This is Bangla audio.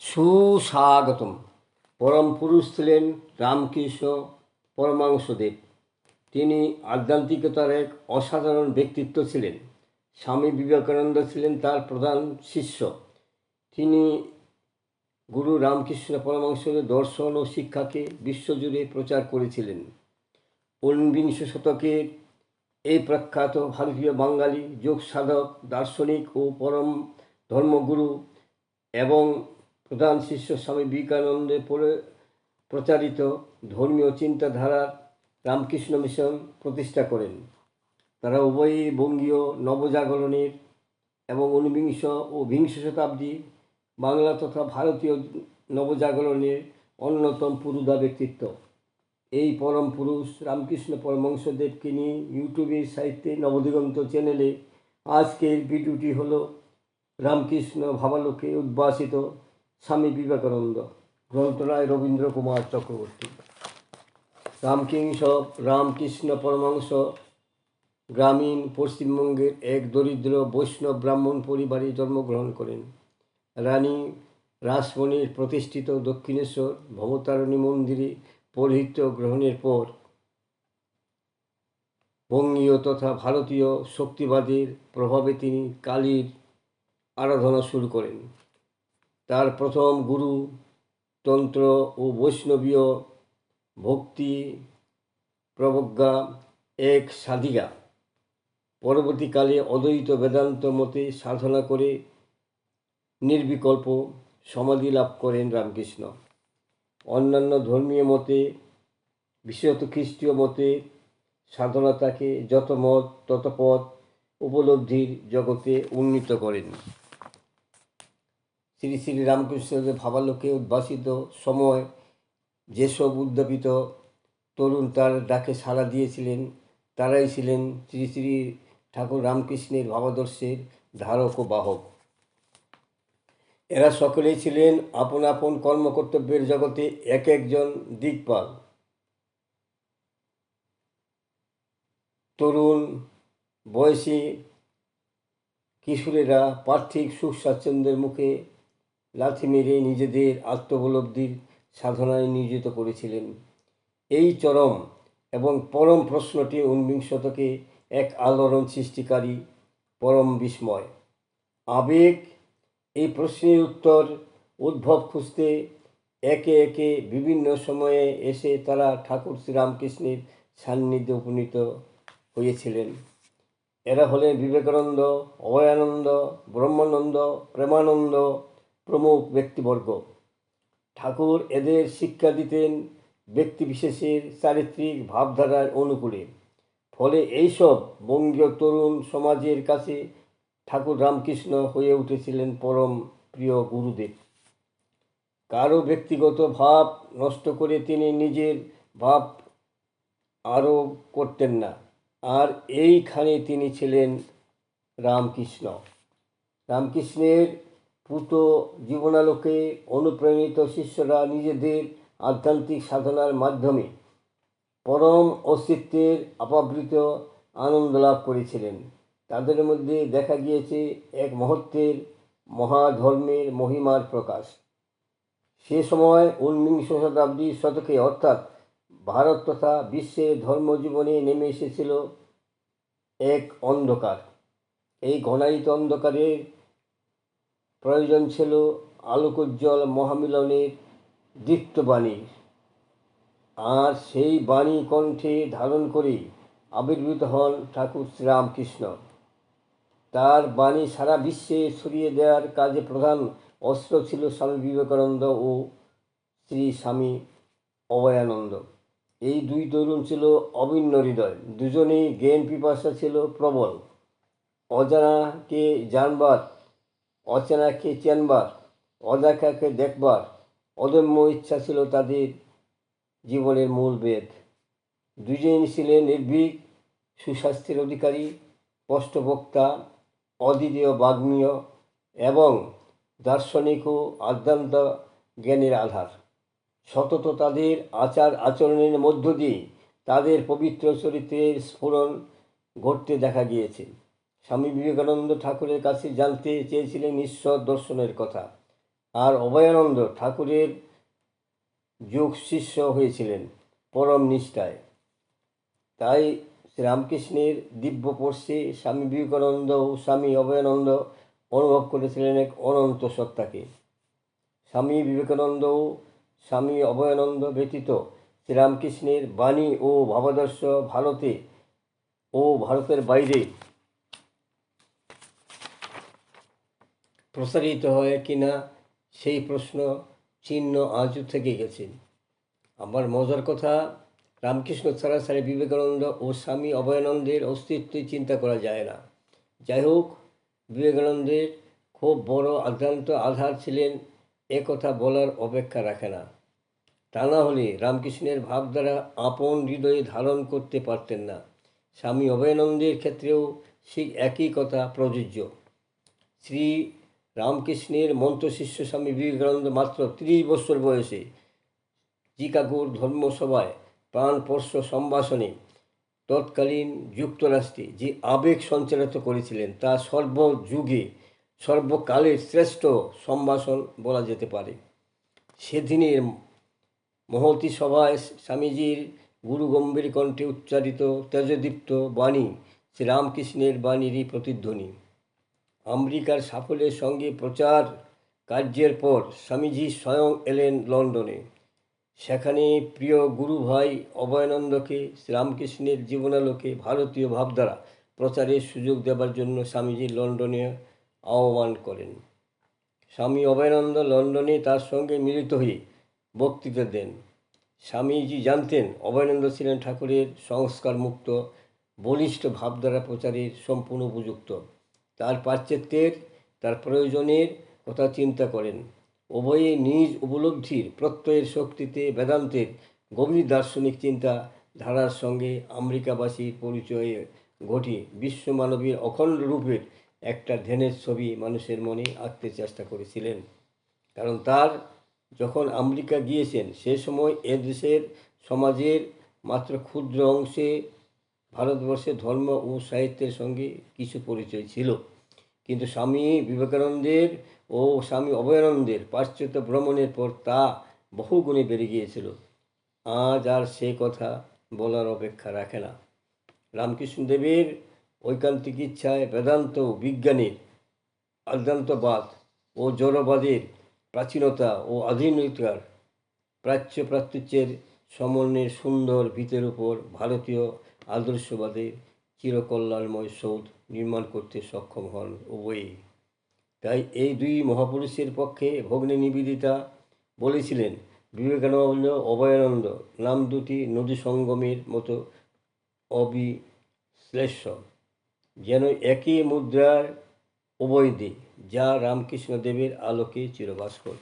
সুস্বাগতম। পরম পুরুষ ছিলেন রামকৃষ্ণ পরমহংসদেব। তিনি আধ্যাত্মিকতার এক অসাধারণ ব্যক্তিত্ব ছিলেন। স্বামী বিবেকানন্দ ছিলেন তার প্রধান শিষ্য। তিনি গুরু রামকৃষ্ণ পরমহংসের দর্শন ও শিক্ষাকে বিশ্বজুড়ে প্রচার করেছিলেন। ঊনবিংশ শতকের এই প্রখ্যাত ভারতীয় বাঙালি যোগ সাধক, দার্শনিক ও পরম ধর্মগুরু এবং প্রধান শিষ্য স্বামী বিবেকানন্দের প্রচারিত ধর্মীয় চিন্তাধারার রামকৃষ্ণ মিশন প্রতিষ্ঠা করেন। তারা উভয়ই বঙ্গীয় নবজাগরণের এবং ঊনবিংশ ও বিংশ শতাব্দী বাংলা তথা ভারতীয় নবজাগরণের অন্যতম পুরুধা ব্যক্তিত্ব। এই পরম পুরুষ রামকৃষ্ণ পরমহংসদেবকে নিয়ে ইউটিউবের সাহিত্যে নবদিগন্ত চ্যানেলে আজকের ভিডিওটি হলো রামকৃষ্ণ ভাবালোকে উদ্ভাসিত স্বামী বিবেকানন্দ। গ্রন্থনায় রবীন্দ্র কুমার চক্রবর্তী। রামকৃষ্ণ পরমহংস গ্রামীণ পশ্চিমবঙ্গের এক দরিদ্র বৈষ্ণব ব্রাহ্মণ পরিবারে জন্মগ্রহণ করেন। রানী রাসমণির প্রতিষ্ঠিত দক্ষিণেশ্বর ভবতারিণী মন্দিরে পৌরোহিত্য গ্রহণের পর বঙ্গীয় তথা ভারতীয় শক্তিবাদের প্রভাবে তিনি কালীর আরাধনা শুরু করেন। তার প্রথম গুরু তন্ত্র ও বৈষ্ণবীয় ভক্তি প্রবজ্ঞা এক সাধিকা। পরবর্তীকালে অদ্বৈত বেদান্ত মতে সাধনা করে নির্বিকল্প সমাধি লাভ করেন রামকৃষ্ণ। অন্যান্য ধর্মীয় মতে, বিশেষত খ্রিস্টীয় মতে, সাধনা তাকে যত মত তত পথ উপলব্ধির জগতে উন্নীত করেন। শ্রী শ্রী রামকৃষ্ণদেব ভাবালোকে উদ্ভাসিত সময় যেসব উদ্যাপিত তরুণ তার ডাকে সাড়া দিয়েছিলেন, তারাই ছিলেন শ্রী শ্রী ঠাকুর রামকৃষ্ণের ভাবাদর্শের ধারক ও বাহক। এরা সকলেই ছিলেন আপন আপন কর্মকর্তব্যের জগতে এক একজন দিকপাল। তরুণ বয়সী কিশোরেরা পার্থিব সুখ স্বাচ্ছন্দ্যের মুখে লাথি মেরে নিজেদের আত্মোপলব্ধির সাধনায় নিয়োজিত করেছিলেন। এই চরম এবং পরম প্রশ্নটি ঊনবিংশ শতকে এক আলোড়ন সৃষ্টিকারী পরম বিস্ময়। আবেগ এই প্রশ্নের উত্তর উদ্ভব খুঁজতে একে একে বিভিন্ন সময়ে এসে তারা ঠাকুর শ্রীরামকৃষ্ণের সান্নিধ্যে উপনীত হয়েছিলেন। এরা হলেন বিবেকানন্দ, অভয়ানন্দ, ব্রহ্মানন্দ, প্রেমানন্দ প্রমুখ ব্যক্তিবর্গ। ঠাকুর এদের শিক্ষা দিতেন ব্যক্তিবিশেষের চারিত্রিক ভাবধারার অনুকূলে। ফলে এইসব বঙ্গীয় তরুণ সমাজের কাছে ঠাকুর রামকৃষ্ণ হয়ে উঠেছিলেন পরম প্রিয় গুরুদেব। কারো ব্যক্তিগত ভাব নষ্ট করে তিনি নিজের ভাব আরও করতেন না। আর এইখানে তিনি ছিলেন রামকৃষ্ণ। রামকৃষ্ণের পূত জীবনালোকে অনুপ্রাণিত শিষ্যরা নিজেদের আধ্যাত্মিক সাধনার মাধ্যমে পরম অস্তিত্বের অপাবৃত আনন্দ লাভ করেছিলেন। তাদের মধ্যে দেখা গিয়েছে এক মহত্বের মহাধর্মের মহিমার প্রকাশ। সে সময় ঊনবিংশ শতাব্দীর শতকে অর্থাৎ ভারত তথা বিশ্বের ধর্মজীবনে নেমে এসেছিল এক অন্ধকার। এই ঘনায়িত অন্ধকারের প্রয়োজন ছিল আলোকোজ্জ্বল মহামিলনের দীপ্তবাণীর। আর সেই বাণী কণ্ঠে ধারণ করে আবির্ভূত হন ঠাকুর শ্রীরামকৃষ্ণ। তার বাণী সারা বিশ্বে ছড়িয়ে দেওয়ার কাজে প্রধান অস্ত্র ছিল স্বামী বিবেকানন্দ ও শ্রী স্বামী অভয়ানন্দ। এই দুই তরুণ ছিল অভিন্ন হৃদয়। দুজনেই জ্ঞান পিপাসা ছিল প্রবল। অজানাকে জানবার, অচেনাকে চেনবার, অদেখাকে দেখবার অদম্য ইচ্ছা ছিল তাদের জীবনের মূল বেদ। দুজনই ছিলেন নির্ভীক, সুস্বাস্থ্যের অধিকারী, স্পষ্টবক্তা, অদ্বিতীয় বাগ্মীয় এবং দার্শনিক ও আদ্যান্ত জ্ঞানের আধার। সতত তাদের আচার আচরণের মধ্য দিয়ে তাদের পবিত্র চরিত্রের স্ফুরণ ঘটতে দেখা গিয়েছে। স্বামী বিবেকানন্দ ঠাকুরের কাছে জানতে চেয়েছিলেন ঈশ্বর দর্শনের কথা। আর অভয়ানন্দ ঠাকুরের যোগ শিষ্য হয়েছিলেন পরম নিষ্ঠায়। তাই শ্রীরামকৃষ্ণের দিব্য স্পর্শে স্বামী বিবেকানন্দ ও স্বামী অভয়ানন্দ অনুভব করেছিলেন এক অনন্ত সত্তাকে। স্বামী বিবেকানন্দ ও স্বামী অভয়ানন্দ ব্যতীত শ্রীরামকৃষ্ণের বাণী ও ভাবাদর্শ ভারতে ও ভারতের বাইরে প্রসারিত হয় কিনা সেই প্রশ্ন চিহ্ন আজও থেকে গেছে। আমার মজার কথা, রামকৃষ্ণ ছাড়া স্বামী বিবেকানন্দ ও স্বামী অভয়ানন্দের অস্তিত্বই চিন্তা করা যায় না। যাই হোক, বিবেকানন্দের খুব বড় আদ্যান্ত আধার ছিলেন এ কথা বলার অপেক্ষা রাখে না। তা না হলে রামকৃষ্ণের ভাবধারা আপন হৃদয়ে ধারণ করতে পারতেন না। স্বামী অভয়ানন্দের ক্ষেত্রেও সেই একই কথা প্রযোজ্য। শ্রী রামকৃষ্ণের মন্ত্রশিষ্য স্বামী বিবেকানন্দ মাত্র 30 বছর বয়সে চিকাগোর ধর্মসভায় প্রাণস্পর্শ সম্ভাষণে তৎকালীন যুক্তরাষ্ট্রে যে আবেগ সঞ্চারিত করেছিলেন তা সর্বযুগে সর্বকালের শ্রেষ্ঠ সম্ভাষণ বলা যেতে পারে। সেদিনের মহতী সভায় স্বামীজির গুরুগম্ভীর কণ্ঠে উচ্চারিত তেজদীপ্ত বাণী শ্রীরামকৃষ্ণের বাণীরই প্রতিধ্বনি। আমেরিকার সাফল্যের সঙ্গে প্রচার কার্যের পর স্বামীজি স্বয়ং এলেন লন্ডনে। সেখানে প্রিয় গুরু ভাই অভয়ানন্দকে শ্রীরামকৃষ্ণের জীবনালোকে ভারতীয় ভাবধারা প্রচারের সুযোগ দেবার জন্য স্বামীজি লন্ডনে আহ্বান করেন। স্বামী অভয়ানন্দ লন্ডনে তার সঙ্গে মিলিত হয়ে বক্তৃতা দেন। স্বামীজি জানতেন অভয়ানন্দ ছিলেন ঠাকুরের সংস্কারমুক্ত বলিষ্ঠ ভাবধারা প্রচারের সম্পূর্ণ উপযুক্ত। তার পাশ্চাত্যের তার প্রয়োজনের কথা চিন্তা করেন। উভয়ে নিজ উপলব্ধির প্রত্যয়ের শক্তিতে বেদান্তের গভীর দার্শনিক চিন্তা ধারার সঙ্গে আমেরিকাবাসীর পরিচয়ে ঘটে বিশ্বমানবীর অখণ্ড রূপের একটা ধ্যানের ছবি মানুষের মনে আঁকতে চেষ্টা করেছিলেন। কারণ তার যখন আমেরিকা গিয়েছেন সে সময় এ দেশের সমাজের মাত্র ক্ষুদ্র অংশে ভারতবর্ষের ধর্ম ও সাহিত্যের সঙ্গে কিছু পরিচয় ছিল। কিন্তু স্বামী বিবেকানন্দের ও স্বামী অভয়ানন্দের পাশ্চাত্য ভ্রমণের পর তা বহুগুণে বেড়ে গিয়েছিল। আজ আর সে কথা বলার অপেক্ষা রাখে না। রামকৃষ্ণদেবের ঐকান্তিক ইচ্ছায় বেদান্ত বিজ্ঞানের আদ্যান্তবাদ ও জড়বাদের প্রাচীনতা ও আধুনিকতার প্রাচ্য প্রাচ্যের সমন্বয়ের সুন্দর ভিতের উপর ভারতীয় আদর্শবাদের চিরকল্যাণময় সৌধ নির্মাণ করতে সক্ষম হন উভয়ই। তাই এই দুই মহাপুরুষের পক্ষে ভগ্নী নিবেদিতা বলেছিলেন, বিবেকানন্দ অভয়ানন্দ নাম দুটি নদী সঙ্গমের মতো অবিশ্লেষ্য, যেন একই মুদ্রার উভয় দিক, যা রামকৃষ্ণদেবের আলোকে চিরভাস্কর।